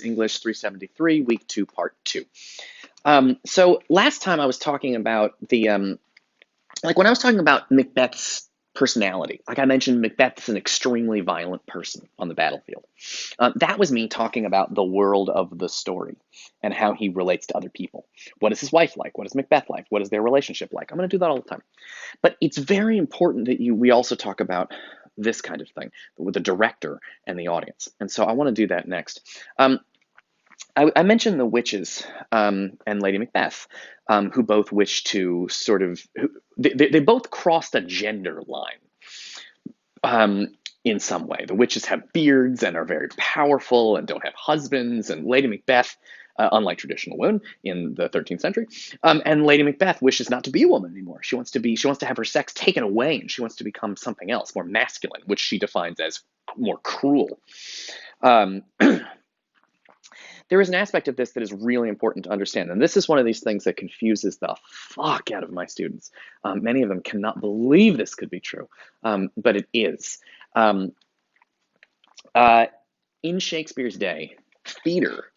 English 373, week 2, part 2. So last time I was talking about when I was talking about Macbeth's personality, like I mentioned, Macbeth's an extremely violent person on the battlefield. That was me talking about the world of the story and how he relates to other people. What is his wife like? What is Macbeth like? What is their relationship like? I'm going to do that all the time. But it's very important that we also talk about this kind of thing with the director and the audience. And so I want to do that next. I mentioned the witches and Lady Macbeth, who both wish to they both crossed a gender line in some way. The witches have beards and are very powerful and don't have husbands, and Lady Macbeth, unlike traditional women in the 13th century, and Lady Macbeth wishes not to be a woman anymore. She wants to have her sex taken away, and she wants to become something else, more masculine, which she defines as more cruel. Um, There is an aspect of this that is really important to understand, and this is one of these things that confuses the fuck out of my students. Many of them cannot believe this could be true, but it is. Um, in Shakespeare's day, theater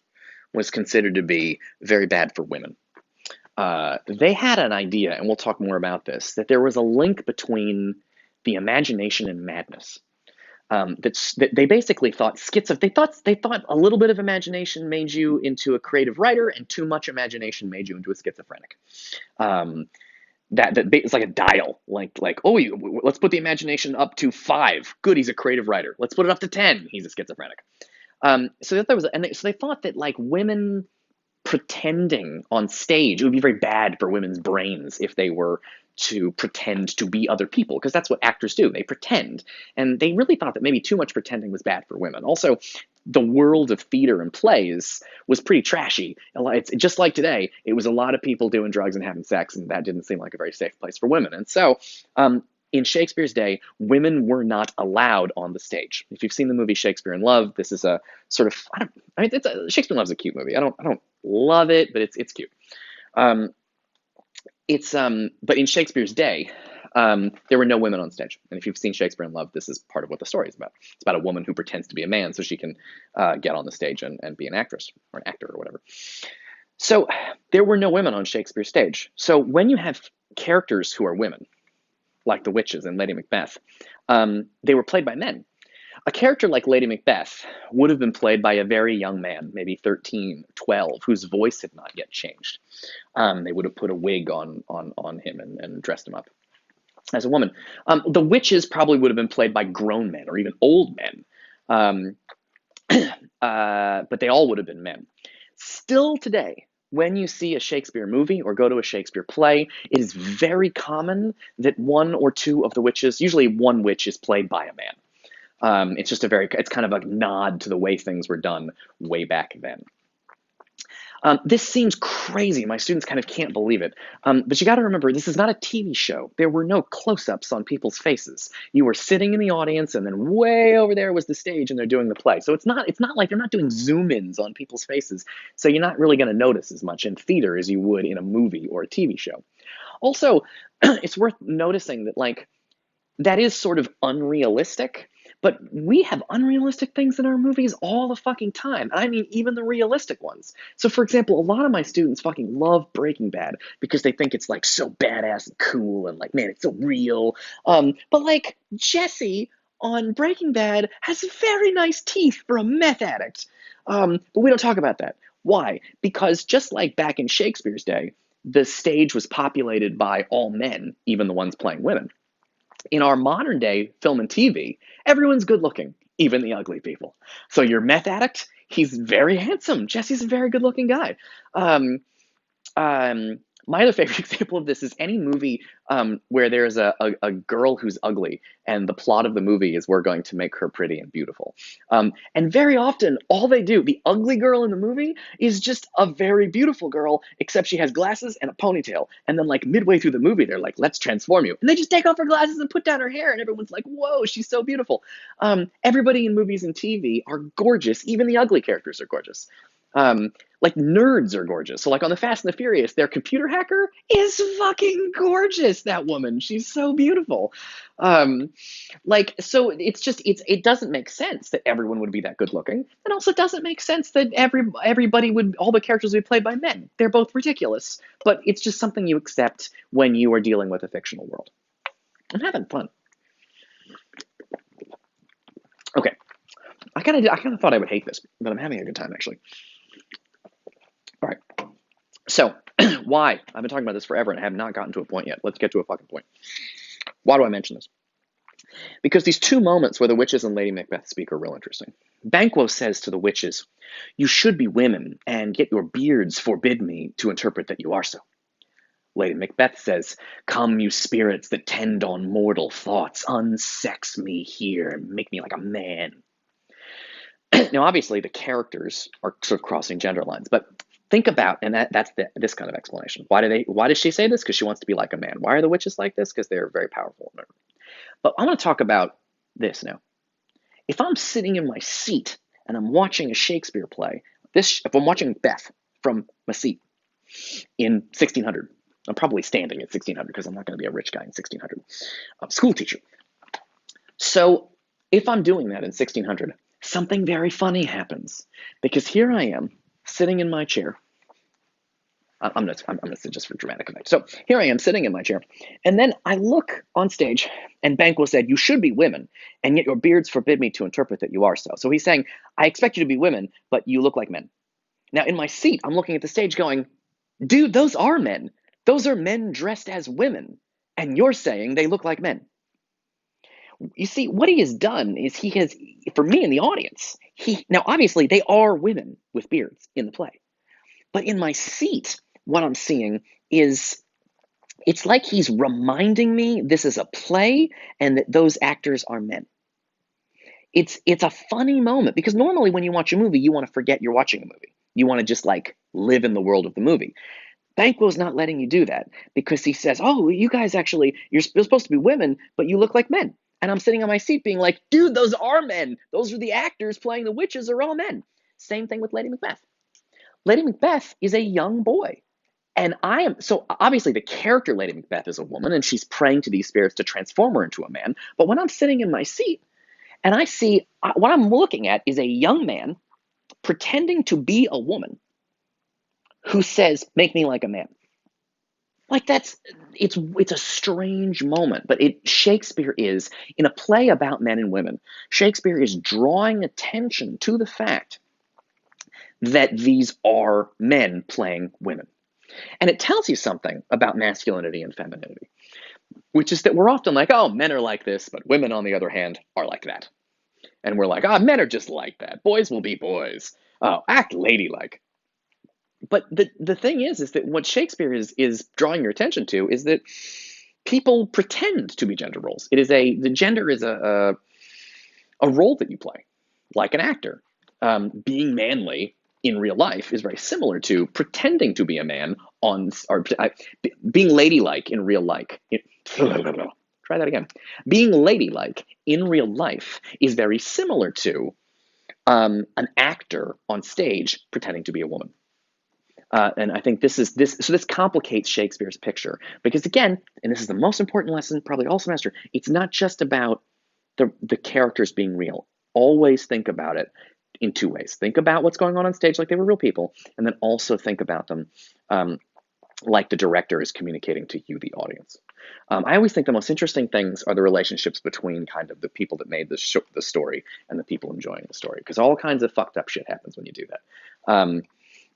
was considered to be very bad for women. They had an idea, and we'll talk more about this, that there was a link between the imagination and madness. That they basically thought they thought a little bit of imagination made you into a creative writer, and too much imagination made you into a schizophrenic. Um, that it's like a dial, let's put the imagination up to 5. Good, he's a creative writer. Let's put it up to 10. He's a schizophrenic. So they thought that like women pretending on stage, it would be very bad for women's brains if they were to pretend to be other people, because that's what actors do. They pretend. And they really thought that maybe too much pretending was bad for women. Also, the world of theater and plays was pretty trashy. It's just like today, it was a lot of people doing drugs and having sex, and that didn't seem like a very safe place for women. And so, in Shakespeare's day, women were not allowed on the stage. If you've seen the movie Shakespeare in Love, this is a sort of Shakespeare in Love is a cute movie. I don't love it, but it's cute. Um, but in Shakespeare's day, there were no women on stage. And if you've seen Shakespeare in Love, this is part of what the story is about. It's about a woman who pretends to be a man so she can get on the stage and be an actress or an actor or whatever. So there were no women on Shakespeare's stage. So when you have characters who are women, like the witches and Lady Macbeth, they were played by men. A character like Lady Macbeth would have been played by a very young man, maybe 13, 12, whose voice had not yet changed. They would have put a wig on him and dressed him up as a woman. The witches probably would have been played by grown men or even old men, but they all would have been men. Still today, when you see a Shakespeare movie or go to a Shakespeare play, it is very common that one or two of the witches, usually one witch, is played by a man. It's kind of a nod to the way things were done way back then. This seems crazy. My students kind of can't believe it. But you got to remember, this is not a TV show. There were no close-ups on people's faces. You were sitting in the audience, and then way over there was the stage, and they're doing the play. So it's not like they're not doing zoom-ins on people's faces. So you're not really going to notice as much in theater as you would in a movie or a TV show. Also, it's worth noticing that that is sort of unrealistic. But we have unrealistic things in our movies all the fucking time. I mean, even the realistic ones. So, for example, a lot of my students fucking love Breaking Bad because they think it's so badass and cool and man, it's so real. But Jesse on Breaking Bad has very nice teeth for a meth addict. But we don't talk about that. Why? Because just like back in Shakespeare's day, the stage was populated by all men, even the ones playing women. In our modern day film and TV, everyone's good looking, even the ugly people. So your meth addict, he's very handsome. Jesse's a very good looking guy. Um, my other favorite example of this is any movie where there's a girl who's ugly, and the plot of the movie is we're going to make her pretty and beautiful. And very often, all they do, the ugly girl in the movie, is just a very beautiful girl, except she has glasses and a ponytail. And then midway through the movie, they're like, let's transform you. And they just take off her glasses and put down her hair, and everyone's like, whoa, she's so beautiful. Everybody in movies and TV are gorgeous. Even the ugly characters are gorgeous. Um, like nerds are gorgeous. So like on the Fast and the Furious, their computer hacker is fucking gorgeous. That woman, she's so beautiful. Um, like so, it doesn't make sense that everyone would be that good looking, and also doesn't make sense that everybody would all the characters would be played by men. They're both ridiculous, but it's just something you accept when you are dealing with a fictional world. I'm having fun. Okay, I kind of thought I would hate this, but I'm having a good time actually. All right. So, why? I've been talking about this forever and I have not gotten to a point yet. Let's get to a fucking point. Why do I mention this? Because these two moments where the witches and Lady Macbeth speak are real interesting. Banquo says to the witches, "You should be women, and yet your beards forbid me to interpret that you are so." Lady Macbeth says, "Come, you spirits that tend on mortal thoughts, unsex me here and make me like a man." Now, obviously, the characters are sort of crossing gender lines, but think about, and this kind of explanation. Why does she say this? Because she wants to be like a man. Why are the witches like this? Because they're very powerful. But I want to talk about this now. If I'm sitting in my seat and I'm watching a Shakespeare play, if I'm watching Beth from my seat in 1600, I'm probably standing at 1600 because I'm not going to be a rich guy in 1600. School teacher. So if I'm doing that in 1600, something very funny happens because here I am sitting in my chair. I'm gonna sit just for dramatic effect. So here I am sitting in my chair, and then I look on stage, and Banquo said, "You should be women, and yet your beards forbid me to interpret that you are so." So he's saying, "I expect you to be women, but you look like men." Now in my seat, I'm looking at the stage, going, "Dude, those are men. Those are men dressed as women, and you're saying they look like men." You see, what he has done is he has, for me in the audience, now obviously they are women with beards in the play, but in my seat, what I'm seeing is it's like he's reminding me this is a play and that those actors are men. It's a funny moment because normally when you watch a movie, you want to forget you're watching a movie. You want to just like live in the world of the movie. Banquo's not letting you do that because he says, "Oh, you guys actually, you're supposed to be women, but you look like men." And I'm sitting on my seat being like, "Dude, those are men. Those are the actors playing the witches are all men." Same thing with Lady Macbeth. Lady Macbeth is a young boy. And I am so obviously the character Lady Macbeth is a woman and she's praying to these spirits to transform her into a man. But when I'm sitting in my seat and I see what I'm looking at is a young man pretending to be a woman who says, "Make me like a man." Like it's a strange moment, but Shakespeare is in a play about men and women. Shakespeare is drawing attention to the fact that these are men playing women. And it tells you something about masculinity and femininity, which is that we're often like, "Oh, men are like this, but women, on the other hand, are like that." And we're like, "Oh, men are just like that. Boys will be boys. Oh, act ladylike." But the thing is that what Shakespeare is drawing your attention to is that people pretend to be gender roles. The gender is a role that you play, like an actor. Being manly in real life is very similar to pretending to be a man being ladylike in real life. Try that again. Being ladylike in real life is very similar to an actor on stage pretending to be a woman. And I think this complicates Shakespeare's picture because again, and this is the most important lesson probably all semester, it's not just about the characters being real. Always think about it in two ways. Think about what's going on stage like they were real people, and then also think about them like the director is communicating to you, the audience. I always think the most interesting things are the relationships between kind of the people that made the story and the people enjoying the story, because all kinds of fucked up shit happens when you do that.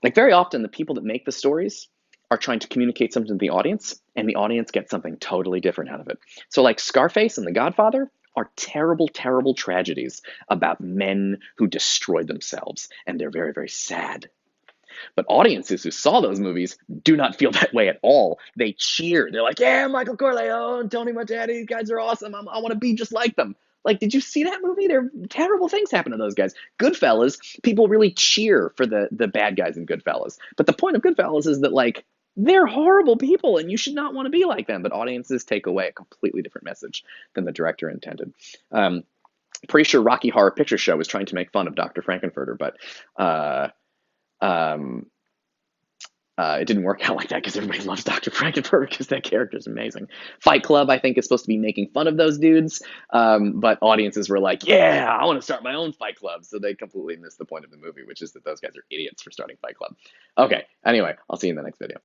Like very often, the people that make the stories are trying to communicate something to the audience, and the audience gets something totally different out of it. So like Scarface and The Godfather are terrible, terrible tragedies about men who destroyed themselves, and they're very, very sad. But audiences who saw those movies do not feel that way at all. They cheer. They're like, "Yeah, Michael Corleone, Tony Montana, these guys are awesome. I want to be just like them." Like, did you see that movie? There terrible things happen to those guys. Goodfellas, people really cheer for the bad guys in Goodfellas. But the point of Goodfellas is that, like, they're horrible people and you should not want to be like them. But audiences take away a completely different message than the director intended. Pretty sure Rocky Horror Picture Show was trying to make fun of Dr. Frankenfurter, but Um, it didn't work out like that because everybody loves Dr. Frankenfurter because that character is amazing. Fight Club, I think, is supposed to be making fun of those dudes, but audiences were like, yeah, I want to start my own Fight Club. So they completely missed the point of the movie, which is that those guys are idiots for starting Fight Club. Okay, anyway, I'll see you in the next video.